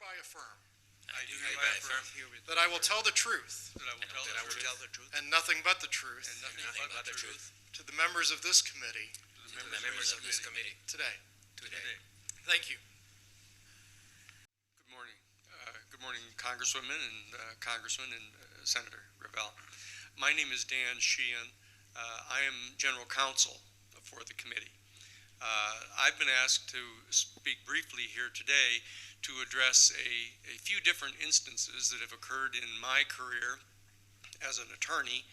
hereby affirm I do hereby affirm that I will tell the truth that I will tell the truth and nothing but the truth and nothing but the truth to the members of this committee to the members of this committee today. today. Thank you. Good morning. Good morning, Congresswomen and Congressman and Senator Revelle. My name is Dan Sheehan. I am General Counsel for the committee. I've been asked to speak briefly here today to address a few different instances that have occurred in my career as an attorney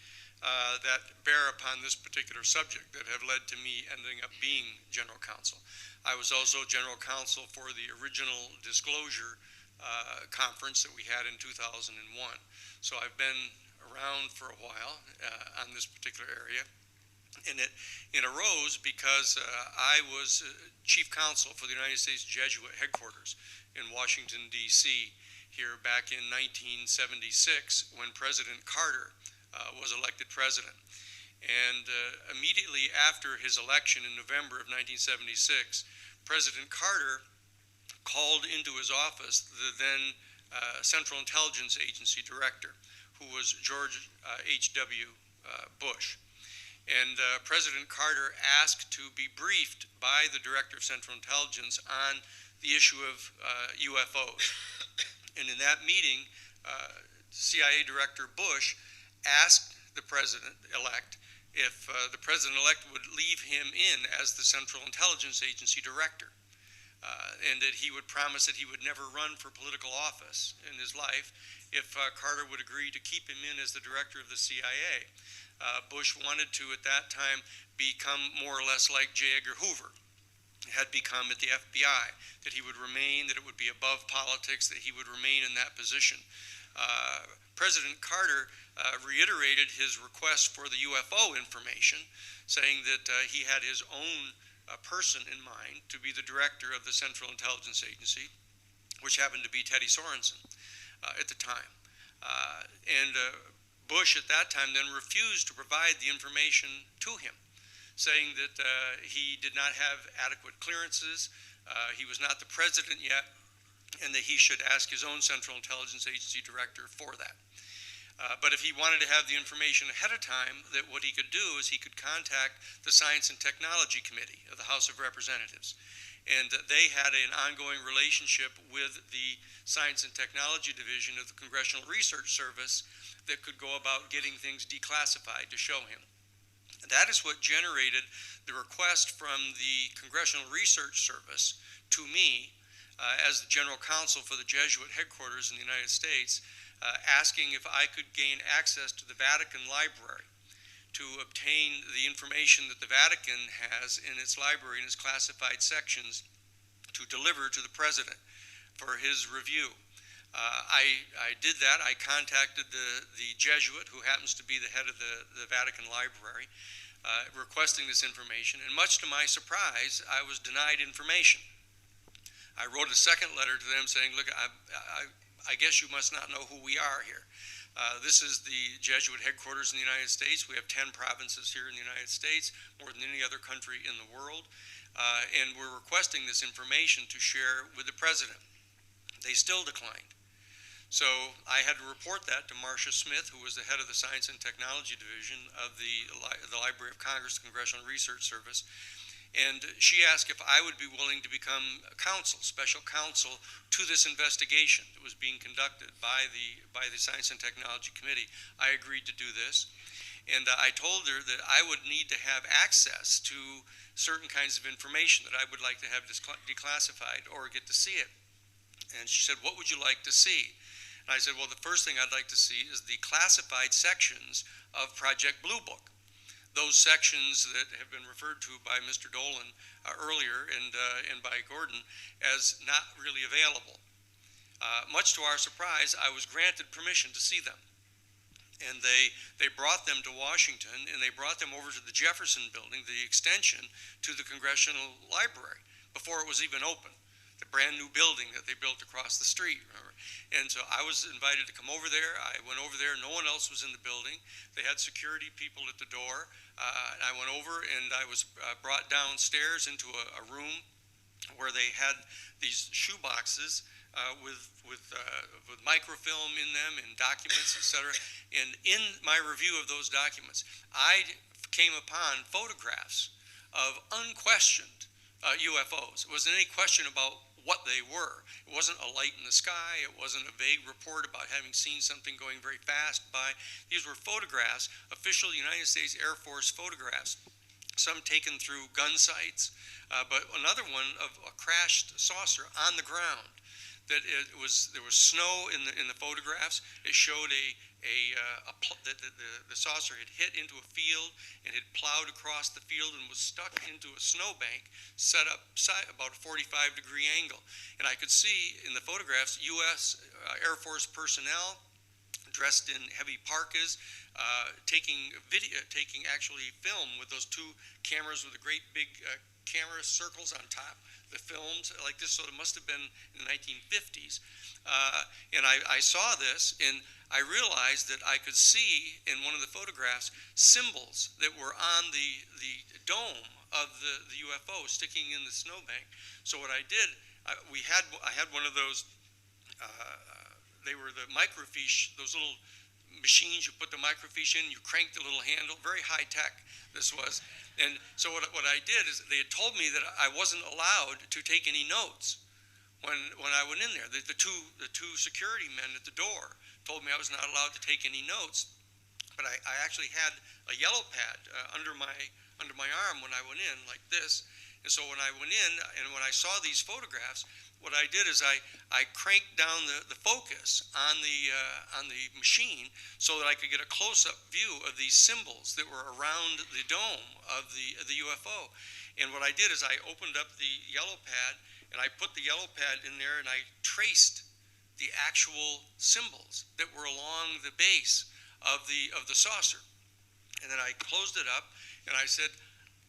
that bear upon this particular subject that have led to me ending up being General Counsel. I was also General Counsel for the original disclosure conference that we had in 2001. So I've been around for a while on this particular area. And it arose because I was Chief Counsel for the United States Jesuit headquarters in Washington, D.C. here back in 1976 when President Carter was elected president. And immediately after his election in November of 1976, President Carter called into his office the then Central Intelligence Agency director, who was George H.W. Bush. And President Carter asked to be briefed by the Director of Central Intelligence on the issue of UFOs. And in that meeting, CIA Director Bush asked the President-elect if the President-elect would leave him in as the Central Intelligence Agency Director, and that he would promise that he would never run for political office in his life if Carter would agree to keep him in as the Director of the CIA. Bush wanted to, at that time, become more or less like J. Edgar Hoover had become at the FBI, that he would remain, that it would be above politics, that he would remain in that position. President Carter reiterated his request for the UFO information, saying that he had his own person in mind to be the director of the Central Intelligence Agency, which happened to be Teddy Sorensen at the time. Bush at that time then refused to provide the information to him, saying that he did not have adequate clearances, he was not the president yet, and that he should ask his own Central Intelligence Agency director for that. But if he wanted to have the information ahead of time, that what he could do is he could contact the Science and Technology Committee of the House of Representatives. And they had an ongoing relationship with the Science and Technology Division of the Congressional Research Service that could go about getting things declassified to show him. And that is what generated the request from the Congressional Research Service to me as the General Counsel for the Jesuit headquarters in the United States, asking if I could gain access to the Vatican Library to obtain the information that the Vatican has in its library, in its classified sections, to deliver to the President for his review. I did that. I contacted the Jesuit, who happens to be the head of the Vatican Library, requesting this information, and much to my surprise, I was denied information. I wrote a second letter to them saying, look, I guess you must not know who we are here. This is the Jesuit headquarters in the United States. We have 10 provinces here in the United States, more than any other country in the world, and we're requesting this information to share with the President. They still declined. So I had to report that to Marcia Smith, who was the head of the Science and Technology Division of the Library of Congress, the Congressional Research Service, and she asked if I would be willing to become counsel, special counsel, to this investigation that was being conducted by the Science and Technology Committee. I agreed to do this, and I told her that I would need to have access to certain kinds of information that I would like to have declassified or get to see it. And she said, what would you like to see? And I said, well, the first thing I'd like to see is the classified sections of Project Blue Book. Those sections that have been referred to by Mr. Dolan earlier and by Gordon as not really available. Much to our surprise, I was granted permission to see them. And they brought them to Washington, and they brought them over to the Jefferson Building, the extension to the Congressional Library, before it was even open. The brand new building that they built across the street, remember? And so I was invited to come over there. I went over there. No one else was in the building. They had security people at the door. I went over and I was brought downstairs into a room where they had these shoe boxes with microfilm in them and documents, etc. And in my review of those documents, I came upon photographs of unquestioned UFOs. It wasn't any question about what they were. It wasn't a light in the sky. It wasn't a vague report about having seen something going very fast by. These were photographs, official United States Air Force photographs, some taken through gun sites, but another one of a crashed saucer on the ground. That there was snow in the photographs. It showed the saucer had hit into a field and had plowed across the field and was stuck into a snowbank set up about a 45-degree angle. And I could see in the photographs U.S. Air Force personnel dressed in heavy parkas, taking actually film with those two cameras with the great big camera circles on top, the films like this, so it must have been in the 1950s. And I saw this, and I realized that I could see in one of the photographs symbols that were on the dome of the UFO sticking in the snowbank. So what I did, I had one of those, they were the microfiche, those little machines you put the microfiche in, you crank the little handle, very high tech this was. And so what I did is they had told me that I wasn't allowed to take any notes when I went in there. The two security men at the door told me I was not allowed to take any notes. But I actually had a yellow pad under my arm when I went in, like this. And so when I went in and when I saw these photographs, what I did is I cranked down the focus on the machine so that I could get a close-up view of these symbols that were around the dome of the UFO. And what I did is I opened up the yellow pad and I put the yellow pad in there and I traced the actual symbols that were along the base of the saucer. And then I closed it up and I said,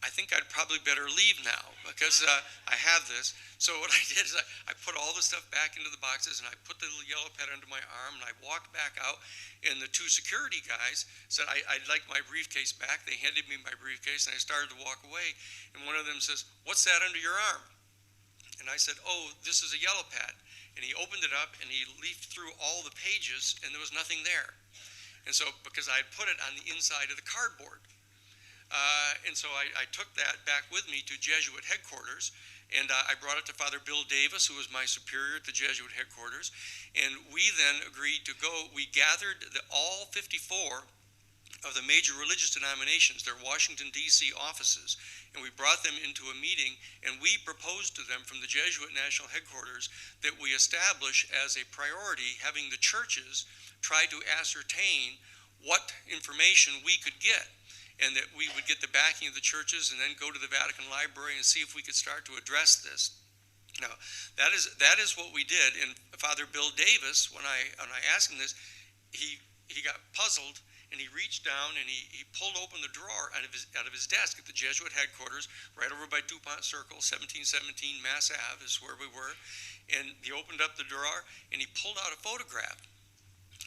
I think I'd probably better leave now because I have this. So what I did is I put all the stuff back into the boxes and I put the little yellow pad under my arm and I walked back out, and the two security guys said, I'd like my briefcase back. They handed me my briefcase and I started to walk away, and one of them says, what's that under your arm? And I said, oh, this is a yellow pad. And he opened it up and he leafed through all the pages and there was nothing there. And so, because I had put it on the inside of the cardboard. And so I took that back with me to Jesuit headquarters, and I brought it to Father Bill Davis, who was my superior at the Jesuit headquarters, and we then agreed to go. We gathered all 54 of the major religious denominations, their Washington, D.C. offices, and we brought them into a meeting, and we proposed to them from the Jesuit national headquarters that we establish as a priority having the churches try to ascertain what information we could get, and that we would get the backing of the churches and then go to the Vatican Library and see if we could start to address this. Now, that is what we did. And Father Bill Davis, when I asked him this, he got puzzled, and he reached down and he pulled open the drawer out of his desk at the Jesuit headquarters, right over by DuPont Circle, 1717 Mass Ave is where we were. And he opened up the drawer and he pulled out a photograph.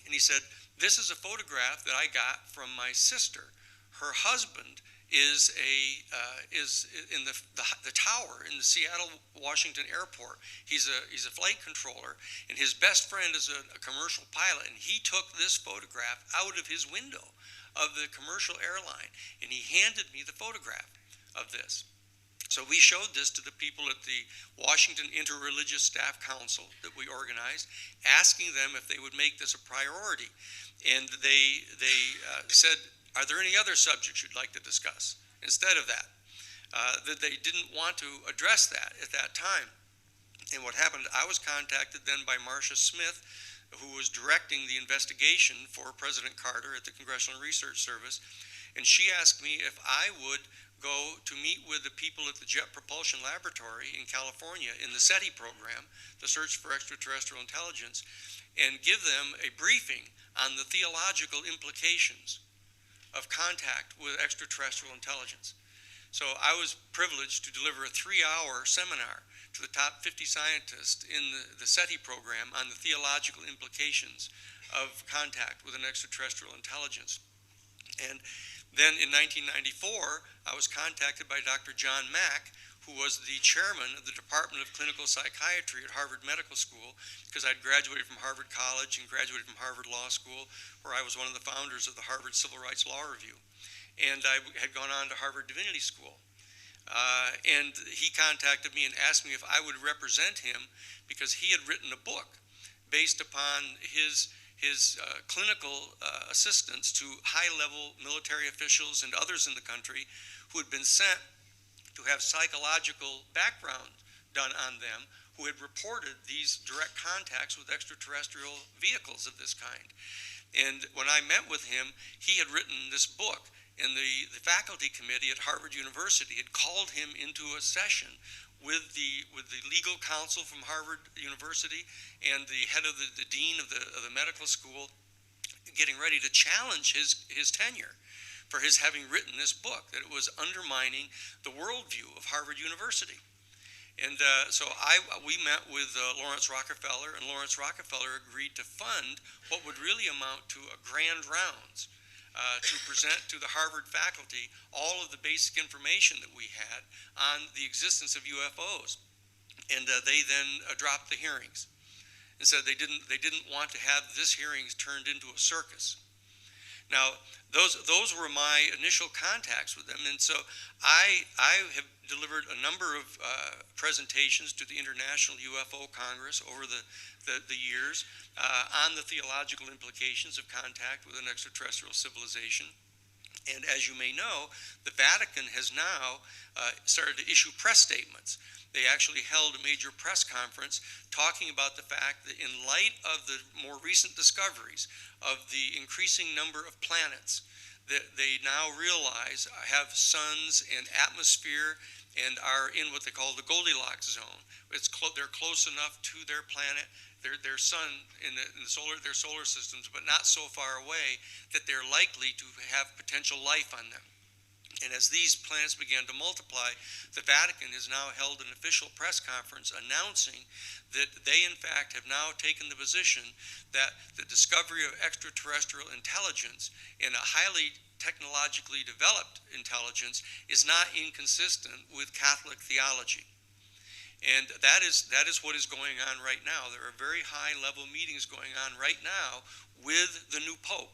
And he said, this is a photograph that I got from my sister. Her husband is in the tower in the Seattle Washington airport. He's a flight controller, and his best friend is a commercial pilot. And he took this photograph out of his window of the commercial airline, and he handed me the photograph of this. So we showed this to the people at the Washington Interreligious Staff Council that we organized, asking them if they would make this a priority, and they said, are there any other subjects you'd like to discuss instead of that? That they didn't want to address that at that time. And what happened, I was contacted then by Marcia Smith, who was directing the investigation for President Carter at the Congressional Research Service, and she asked me if I would go to meet with the people at the Jet Propulsion Laboratory in California in the SETI program, the Search for Extraterrestrial Intelligence, and give them a briefing on the theological implications of contact with extraterrestrial intelligence. So I was privileged to deliver a 3-hour seminar to the top 50 scientists in the SETI program on the theological implications of contact with an extraterrestrial intelligence. And then in 1994, I was contacted by Dr. John Mack, who was the chairman of the Department of Clinical Psychiatry at Harvard Medical School, because I'd graduated from Harvard College and graduated from Harvard Law School, where I was one of the founders of the Harvard Civil Rights Law Review. And I had gone on to Harvard Divinity School. And he contacted me and asked me if I would represent him because he had written a book based upon his clinical assistance to high-level military officials and others in the country who had been sent to have psychological background done on them, who had reported these direct contacts with extraterrestrial vehicles of this kind. And when I met with him, he had written this book, and the faculty committee at Harvard University had called him into a session with the legal counsel from Harvard University and the head of the dean of the medical school, getting ready to challenge his tenure for his having written this book, that it was undermining the worldview of Harvard University. And so we met with Lawrence Rockefeller, and Lawrence Rockefeller agreed to fund what would really amount to a grand rounds to present to the Harvard faculty all of the basic information that we had on the existence of UFOs. And they then dropped the hearings and said they didn't want to have this hearings turned into a circus. Now, those were my initial contacts with them, and so I have delivered a number of presentations to the International UFO Congress over the years on the theological implications of contact with an extraterrestrial civilization. And as you may know, the Vatican has now started to issue press statements. They actually held a major press conference talking about the fact that in light of the more recent discoveries of the increasing number of planets that they now realize have suns and atmosphere and are in what they call the Goldilocks zone. They're close enough to their planet, their sun in their solar systems, but not so far away that they're likely to have potential life on them. And as these planets began to multiply, the Vatican has now held an official press conference announcing that they, in fact, have now taken the position that the discovery of extraterrestrial intelligence and a highly technologically developed intelligence is not inconsistent with Catholic theology. And that is what is going on right now. There are very high-level meetings going on right now with the new Pope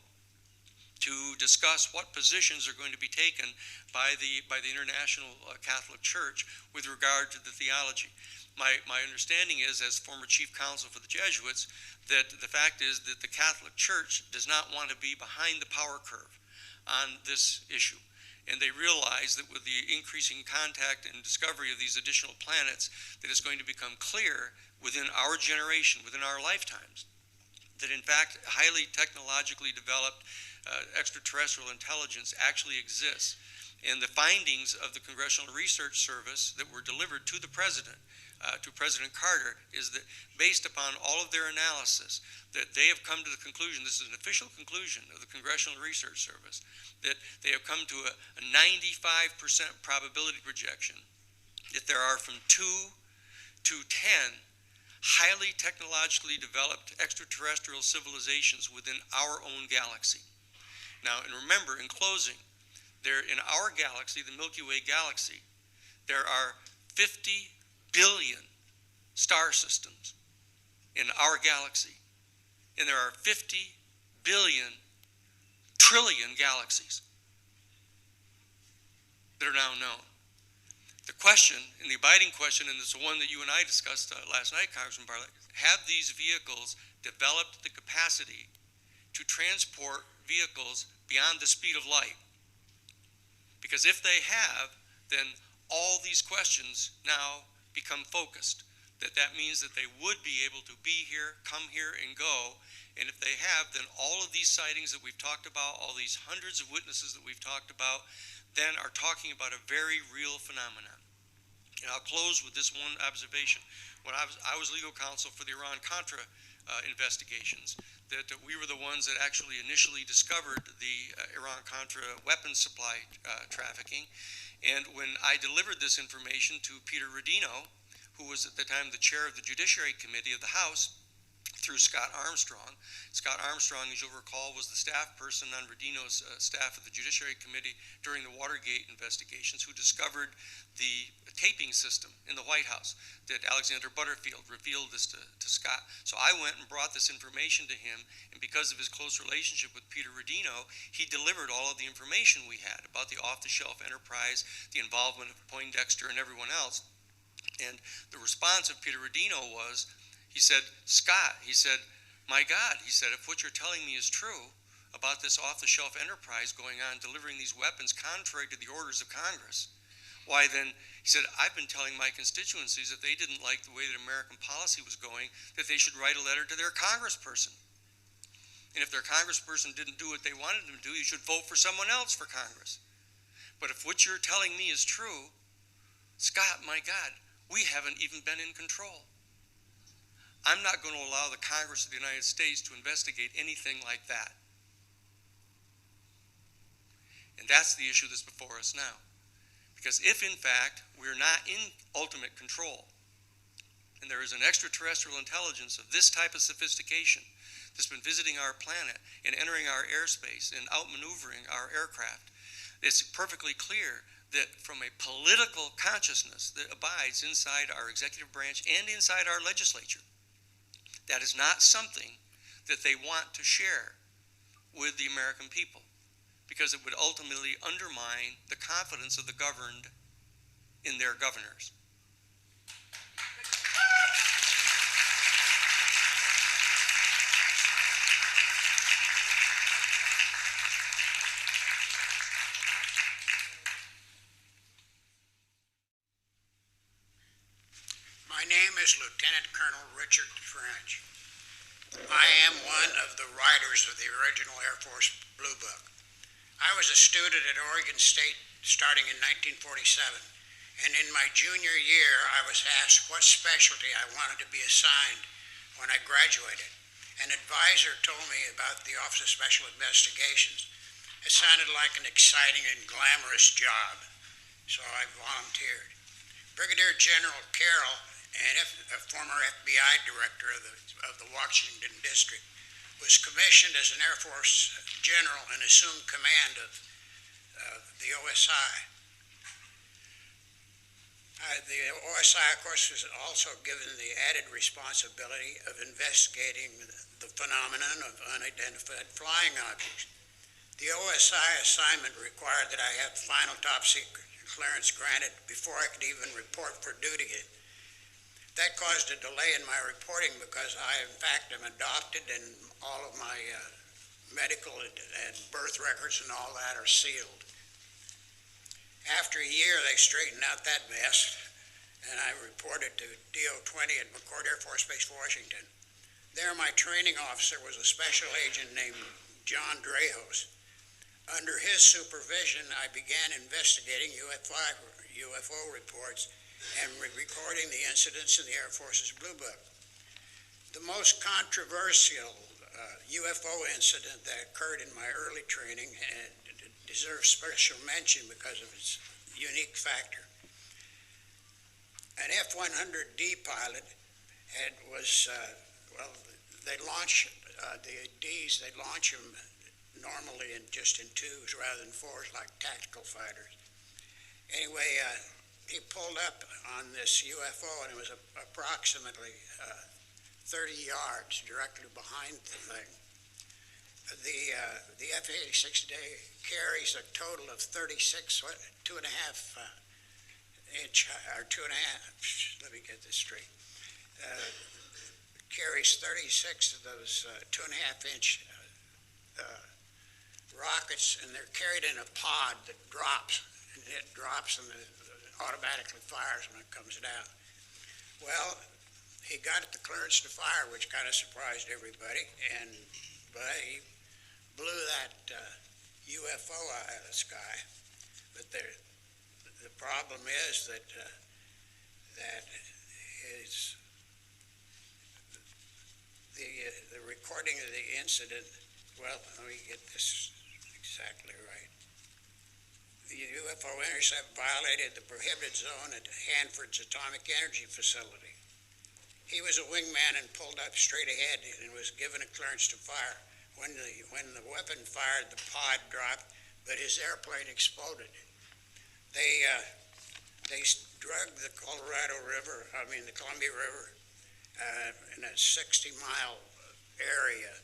to discuss what positions are going to be taken by the International Catholic Church with regard to the theology. My understanding is, as former chief counsel for the Jesuits, that the fact is that the Catholic Church does not want to be behind the power curve on this issue. And they realize that with the increasing contact and discovery of these additional planets, that it's going to become clear within our generation, within our lifetimes, that in fact highly technologically developed extraterrestrial intelligence actually exists. And the findings of the Congressional Research Service that were delivered to the President, to President Carter, is that based upon all of their analysis, that they have come to the conclusion, this is an official conclusion of the Congressional Research Service, that they have come to a 95% probability projection that there are from 2 to 10 highly technologically developed extraterrestrial civilizations within our own galaxy. Now, and remember, in closing, in our galaxy, the Milky Way galaxy, there are 50 billion star systems in our galaxy, and there are 50 billion trillion galaxies that are now known. The question, and the abiding question, and it's the one that you and I discussed last night, Congressman Bartlett, have these vehicles developed the capacity to transport vehicles beyond the speed of light? Because if they have, then all these questions now become focused. That means that they would be able to be here, come here, and go. And if they have, then all of these sightings that we've talked about, all these hundreds of witnesses that we've talked about, then are talking about a very real phenomenon. And I'll close with this one observation. When I was legal counsel for the Iran-Contra investigations, that we were the ones that actually initially discovered the Iran-Contra weapons supply trafficking. And when I delivered this information to Peter Rodino, who was at the time the chair of the Judiciary Committee of the House, through Scott Armstrong. Scott Armstrong, as you'll recall, was the staff person on Rodino's staff of the Judiciary Committee during the Watergate investigations, who discovered the taping system in the White House that Alexander Butterfield revealed this to Scott. So I went and brought this information to him, and because of his close relationship with Peter Rodino, he delivered all of the information we had about the off-the-shelf enterprise, the involvement of Poindexter and everyone else. And the response of Peter Rodino was, he said, Scott, he said, my God, he said, if what you're telling me is true about this off-the-shelf enterprise going on, delivering these weapons contrary to the orders of Congress, why then, he said, I've been telling my constituencies if they didn't like the way that American policy was going, that they should write a letter to their congressperson. And if their congressperson didn't do what they wanted them to do, you should vote for someone else for Congress. But if what you're telling me is true, Scott, my God, we haven't even been in control. I'm not going to allow the Congress of the United States to investigate anything like that. And that's the issue that's before us now. Because if, in fact, we're not in ultimate control, and there is an extraterrestrial intelligence of this type of sophistication that's been visiting our planet and entering our airspace and outmaneuvering our aircraft, it's perfectly clear that from a political consciousness that abides inside our executive branch and inside our legislature, that is not something that they want to share with the American people, because it would ultimately undermine the confidence of the governed in their governors. My name is Lieutenant Colonel Richard French. I am one of the writers of the original Air Force Blue Book. I was a student at Oregon State starting in 1947, and in my junior year I was asked what specialty I wanted to be assigned when I graduated. An advisor told me about the Office of Special Investigations. It sounded like an exciting and glamorous job, so I volunteered. Brigadier General Carroll, a former FBI director of the Washington District, was commissioned as an Air Force general and assumed command of the OSI. The OSI, of course, was also given the added responsibility of investigating the phenomenon of unidentified flying objects. The OSI assignment required that I have final top secret clearance granted before I could even report for duty. That caused a delay in my reporting because I, in fact, am adopted and all of my medical and birth records and all that are sealed. After a year, they straightened out that mess, and I reported to DO-20 at McCord Air Force Base, Washington. There, my training officer was a special agent named John Dreyhos. Under his supervision, I began investigating UFO reports and recording the incidents in the Air Force's Blue Book. The most controversial UFO incident that occurred in my early training and deserves special mention because of its unique factor. An F-100D pilot they launch the Ds, they launch them normally in twos rather than fours like tactical fighters. Anyway, he pulled up on this UFO and it was approximately 30 yards directly behind the thing. The F-86D carries a total of 36, 2.5 inch, or 2.5, let me get this straight, carries 36 of those 2.5 inch rockets, and they're carried in a pod that drops, and it drops and it automatically fires when it comes down. Well, he got the clearance to fire, which kind of surprised everybody, but he blew that UFO out of the sky. But the problem is that the recording of the incident, well, let me get this exactly right. The UFO intercept violated the prohibited zone at Hanford's Atomic Energy Facility. He was a wingman and pulled up straight ahead and was given a clearance to fire. When the weapon fired, the pod dropped, but his airplane exploded. They drug the the Columbia River, in a 60-mile area,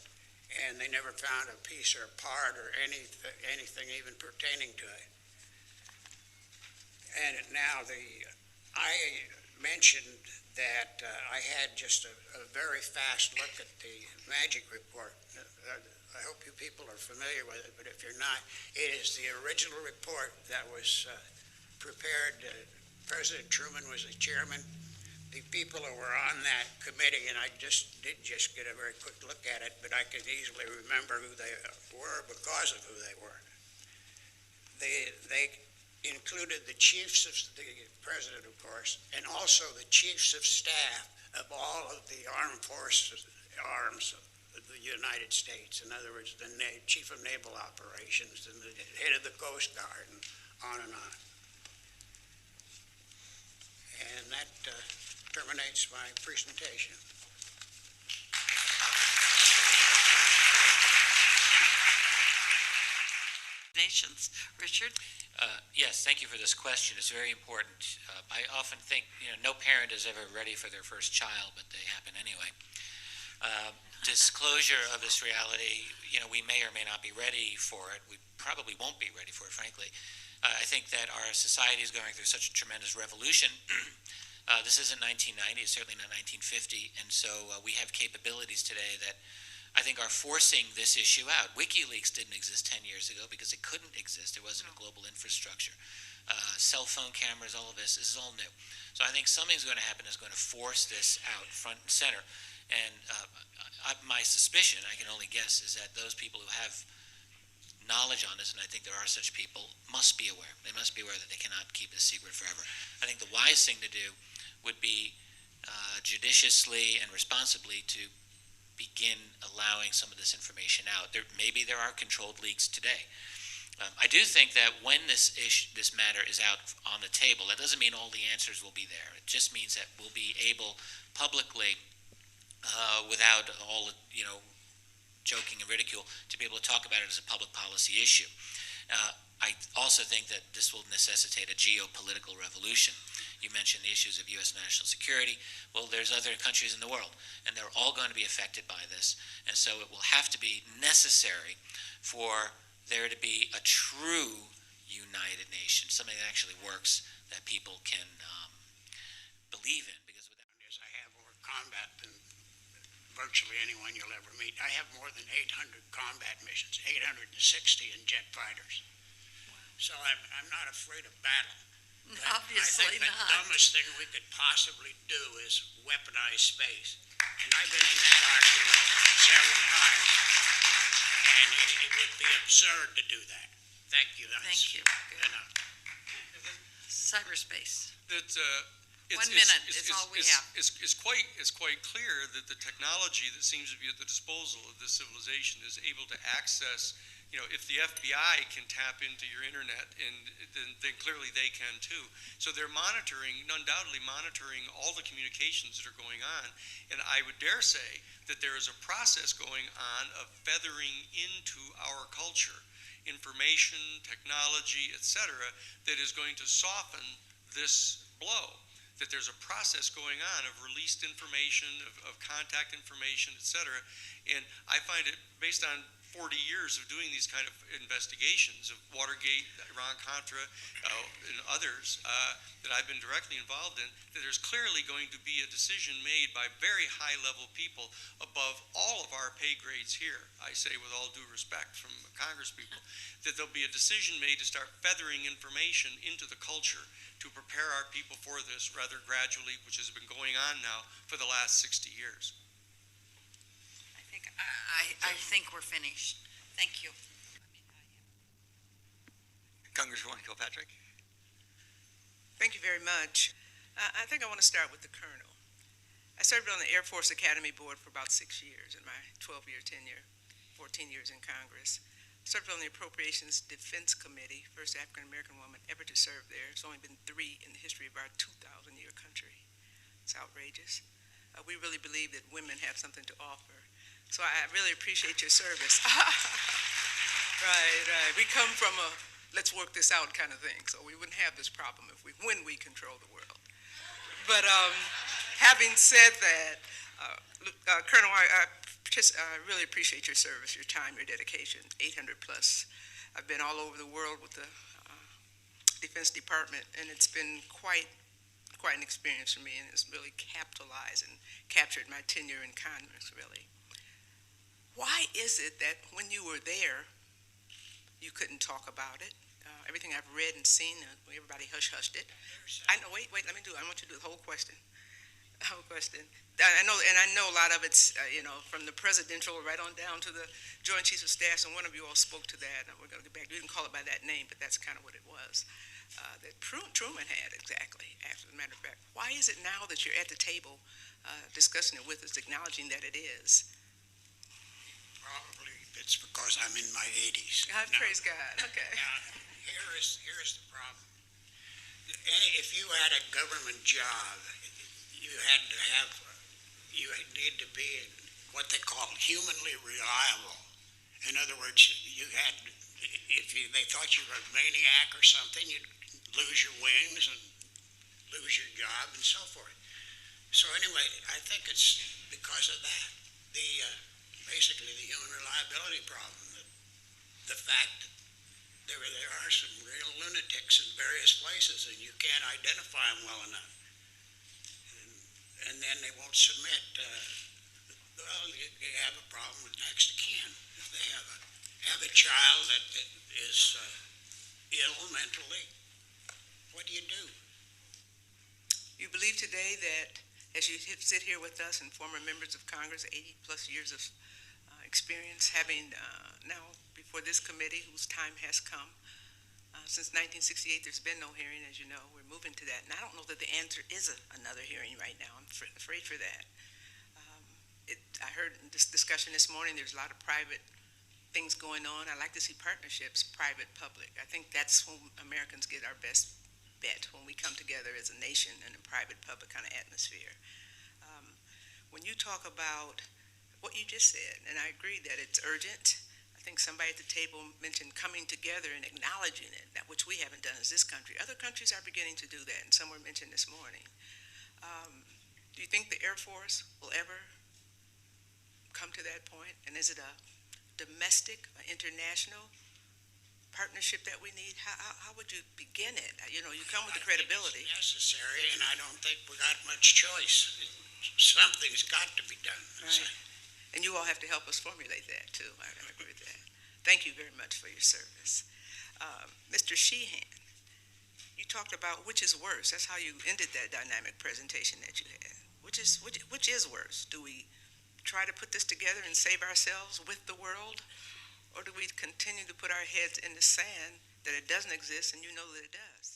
and they never found a piece or a part or anything even pertaining to it. And now I mentioned that I had just a very fast look at the magic report. I hope you people are familiar with it, but if you're not, it is the original report that was prepared. President Truman was the chairman. The people who were on that committee, and I did get a very quick look at it, but I can easily remember who they were because of who they were. They included the chiefs of the president, of course, and also the chiefs of staff of all of the armed forces, arms of the United States. In other words, the chief of naval operations and the head of the Coast Guard, and on and on. And that terminates my presentation. Nations. Richard? Yes, thank you for this question. It's very important. I often think, no parent is ever ready for their first child, but they happen anyway. Disclosure of this reality, we may or may not be ready for it. We probably won't be ready for it, frankly. I think that our society is going through such a tremendous revolution. This isn't 1990, it's certainly not 1950, and so we have capabilities today that I think are forcing this issue out. WikiLeaks didn't exist 10 years ago because it couldn't exist. There wasn't a global infrastructure. Cell phone cameras, all of this is all new. So I think something's going to happen that's going to force this out front and center. And my suspicion, I can only guess, is that those people who have knowledge on this, and I think there are such people, must be aware. They must be aware that they cannot keep this secret forever. I think the wise thing to do would be judiciously and responsibly to begin allowing some of this information out. Maybe there are controlled leaks today. I do think that when this matter is out on the table, that doesn't mean all the answers will be there. It just means that we'll be able publicly, without all joking and ridicule, to be able to talk about it as a public policy issue. I also think that this will necessitate a geopolitical revolution. You mentioned the issues of U.S. national security. Well, there's other countries in the world, and they're all going to be affected by this. And so it will have to be necessary for there to be a true United Nations, something that actually works, that people can believe in. Because without this, I have more combat than virtually anyone you'll ever meet. I have more than 800 combat missions, 860 in jet fighters. So I'm not afraid of battle. Obviously I think not. the dumbest thing we could possibly do is weaponize space. And I've been in that argument several times, and it would be absurd to do that. Thank you. Thank you. Good. Enough. Cyberspace. 1 minute is all we have. It's quite clear that the technology that seems to be at the disposal of this civilization is able to access. If the FBI can tap into your internet, then clearly they can too. So they're undoubtedly monitoring all the communications that are going on. And I would dare say that there is a process going on of feathering into our culture information, technology, etc., that is going to soften this blow. That there's a process going on of released information, of contact information, etc. And I find it, based on 40 years of doing these kind of investigations of Watergate, Iran-Contra, and others that I've been directly involved in, that there's clearly going to be a decision made by very high-level people above all of our pay grades here, I say with all due respect from Congress people, that there'll be a decision made to start feathering information into the culture to prepare our people for this rather gradually, which has been going on now for the last 60 years. I think we're finished. Thank you. Congresswoman Kilpatrick. Thank you very much. I think I want to start with the Colonel. I served on the Air Force Academy Board for about 6 years in my 12-year tenure, 14 years in Congress. Served on the Appropriations Defense Committee, first African-American woman ever to serve there. There's only been 3 in the history of our 2,000-year country. It's outrageous. we really believe that women have something to offer. So I really appreciate your service. Right. We come from a let's work this out kind of thing, so we wouldn't have this problem when we control the world. But having said that, Colonel, I really appreciate your service, your time, your dedication, 800 plus. I've been all over the world with the Defense Department, and it's been quite an experience for me, and it's really capitalized and captured my tenure in Congress, really. Why is it that when you were there, you couldn't talk about it? Everything I've read and seen, everybody hush-hushed it. I know, wait, let me do it. I want you to do the whole question. I know a lot of it's, from the presidential right on down to the Joint Chiefs of Staff, and one of you all spoke to that, and we're going to get back. You didn't call it by that name, but that's kind of what it was, that Truman had exactly, as a matter of fact. Why is it now that you're at the table discussing it with us, acknowledging that it is? Probably it's because I'm in my 80s. Praise God, okay. Now, here's the problem. If you had a government job, you need to be what they call humanly reliable. In other words, they thought you were a maniac or something, you'd lose your wings and lose your job and so forth. So anyway, I think it's because of that, basically the human reliability problem, the fact that there are some real lunatics in various places and you can't identify them well enough. And then they won't submit. You have a problem with next of kin. If they have a child that is ill mentally, what do? You believe today that as you sit here with us and former members of Congress, 80 plus years of experience, having now before this committee whose time has come, since 1968, there's been no hearing, as you know. We're moving to that. And I don't know that the answer is another hearing right now. I'm afraid for that. I heard in this discussion this morning, there's a lot of private things going on. I like to see partnerships, private, public. I think that's when Americans get our best bet, when we come together as a nation in a private, public kind of atmosphere. When you talk about what you just said, and I agree that it's urgent, I think somebody at the table mentioned coming together and acknowledging it, which we haven't done as this country. Other countries are beginning to do that, and some were mentioned this morning. Do you think the Air Force will ever come to that point? And is it a domestic, international partnership that we need? How would you begin it? You come with the credibility. It's necessary, and I don't think we got much choice. Something's got to be done. Right. And you all have to help us formulate that, too. I agree with that. Thank you very much for your service. Mr. Sheehan, you talked about which is worse. That's how you ended that dynamic presentation that you had. Which is worse? Do we try to put this together and save ourselves with the world? Or do we continue to put our heads in the sand that it doesn't exist and you know that it does?